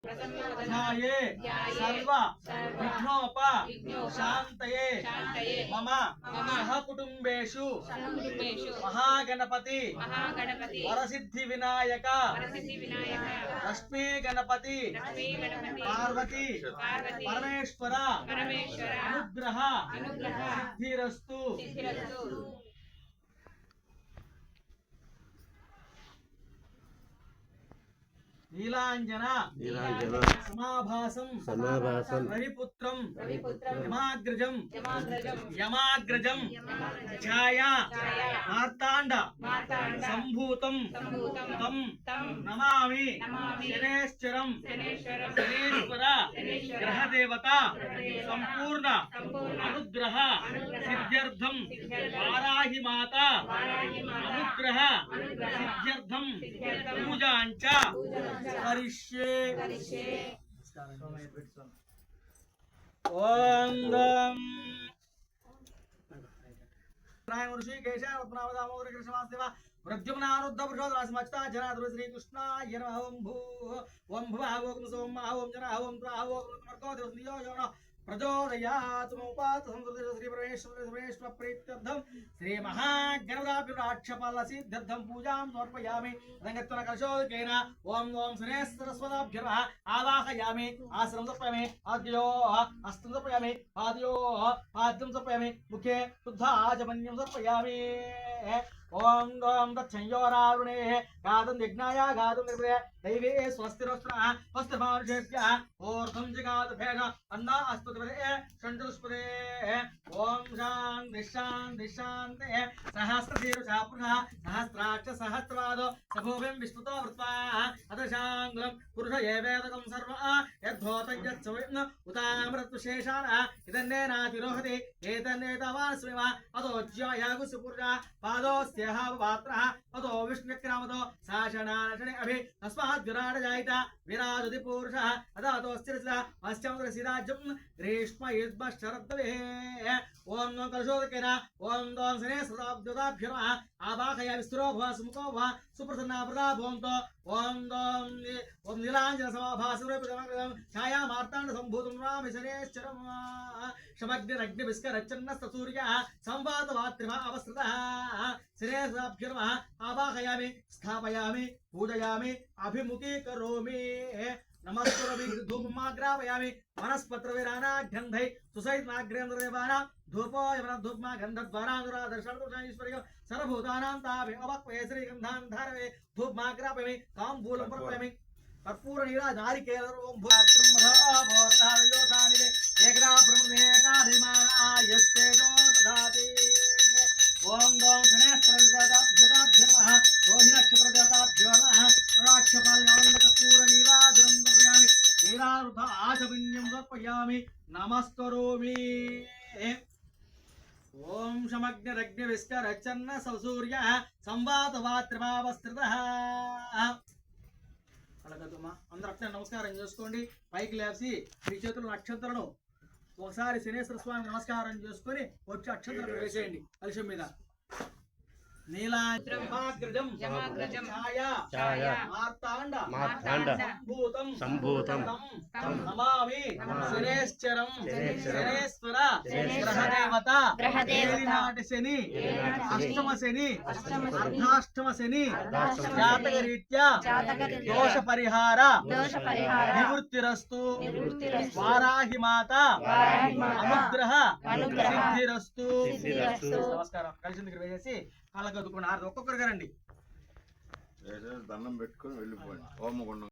ध्याये सर्व विघ्नोप शांतये मम सहकुटुंबेषु महागणपति वरसिद्धि विनायक लक्ष्मी गणपति पार्वती परमेश्वर अनुग्रह सिद्धिरस्तु। नीलांजन समाभासं रविपुत्रं यमाग्रजं छाया मार्तांड संभूतं तं नमामि शनेश्वरं शनेश्वर ग्रहदेवता संपूर्ण अनुग्रह सिद्ध्यर्थं वाराहि माता अनुग्रह सिद्ध्यर्थं पूजांच करिष्ये। ओम गम प्राय ऋषि केशव पद्मनाभदामोदर कृष्णवासुदेव प्रद्युम्नानुद्ध पुरुषोत्तमस्मक्ता जनार्दन श्री कृष्णाय नमः। ओम भुवः ओम सोमः ओम जनः ओम प्राह ओम मर्को देवस्नियो योनो प्रचोदयात् मुपात संस्कृत श्री परमेश्वर प्रीत्यर्थं श्री महागणपतिराक्षपाल सिद्ध्यर्थं पूजां समर्पयामि। रंगत्वन कलशोदकेन ओम ओम शनेः सरस्वताभ्यः आवाहयामि। आसनं समर्पयामि आद्योः हस्तं समर्पयामि पादयोः पाद्यं समर्पयामि मुखे शुद्ध आचमन्यं समर्पयामि। ओम ओम तत्संयोरारुणे गातं यज्ञाय गातं निर्भय दैवे स्वस्तिरस्त्रः स्वस्तिर्मानुषेभ्यः ऊर्ध्वं जगात भेष अन्ना अस्तुतिपदे षण्डुष्पदे। ओम शान्ति शान्ति शान्तिः सहस्रशीर्षः पुरुषः सहस्राक्ष सहस्रपादो सभूमिं विस्तुतो वृत्वा अदशाङ्गुलं पुरुष एवेदकं सर्वः यद्धोतं यत्सविन् उतामृतविशेषाणः इदन्नेनातिरोहति एतन्नेतावान् स्मृव अतोज्यायागुसुपुरुषः पादोस्य पात्रः अतो विष्णुक्रामतो साशनाशने अभि तस्मात् विराट जायिता विराजति पुरुषः अदातोस्तिरसिदा अस्यामृतसिदाज्यं ग्रीष्म युद्ध शरद्दवेः। ओम नमः कलशोदकेन ओम दों शनेः सरस्वताभ्यो नमः आवाहयामि। स्थिरो भव सुमुखो भव सुप्रसन्ना प्रदा भवन्तो। ओम दों ओम नीलांजन समाभासं रविपुत्रं छाया मार्तांड संभूतं नमामि शनेश्वरं शमग्निरग्निविस्करच्चन्नस्तसूर्यः संवादवात्रिमा अवसृतः शनेश्वराभ्यो नमः आवाहयामि स्थापयामि पूजयामि अभिमुखीकरोमि। नमस्करोमि धूपमाग्रापयामि वनस्पत्रविरानाग्रन्थै सुसहितमाग्रेन्द्रदेवानां धूपो यमन धूपमा गन्धद्वारानुरादर्शनदर्शनीश्वर्यो सर्वभूतानां ताभि अवक्वये श्रीगन्धान् धारये धूपमाग्रापयामि ताम्बूलं समर्पयामि कर्पूर नारिकेलरों भूत्रं मधाभोर्धारयोधानिवे एकदा प्रमुदेताधिमानायस्तेजो ददाति। ओम दों शनेश्वरदाभ्यो नमः रोहिणक्षप्रदाभ्यो नमः राक्षपालकर्पूर नीराजनं दर्शयामि नीरारुद्ध आचमन्यं समर्पयामि नमस्करोमि। ओम शमग्निरग्निविस्करच्चन्न ससूर्यः संवादवात्रिमावस्त्रितः। అందరూ అట్లా నమస్కారం చేసుకోండి పైకి లేచి మీ చేతులు అక్షంతలను ఒకసారి శనేశ్వర స్వామి నమస్కారం చేసుకొని వచ్చి అక్షంతలు వేసేయండి కలశం మీద। नीलांजन छाया मार्तांड संभूतं तं नमामि शनेश्वरं शनेश्वर ग्रहदेवता ఏలినాటి శని అష్టమ శని అర్ధాష్టమ శని జాతకరీత్యా దోష పరిహార నివృత్తిరస్తు వారాహి మాత అనుగ్రహ సిద్ధిరస్తు। నమస్కారం కలిసి దగ్గర వేసి కాళ్ళ కదుకుని ఒక్కొక్కరు గారండి దండం పెట్టుకొని వెళ్ళిపోండి హోమగుండం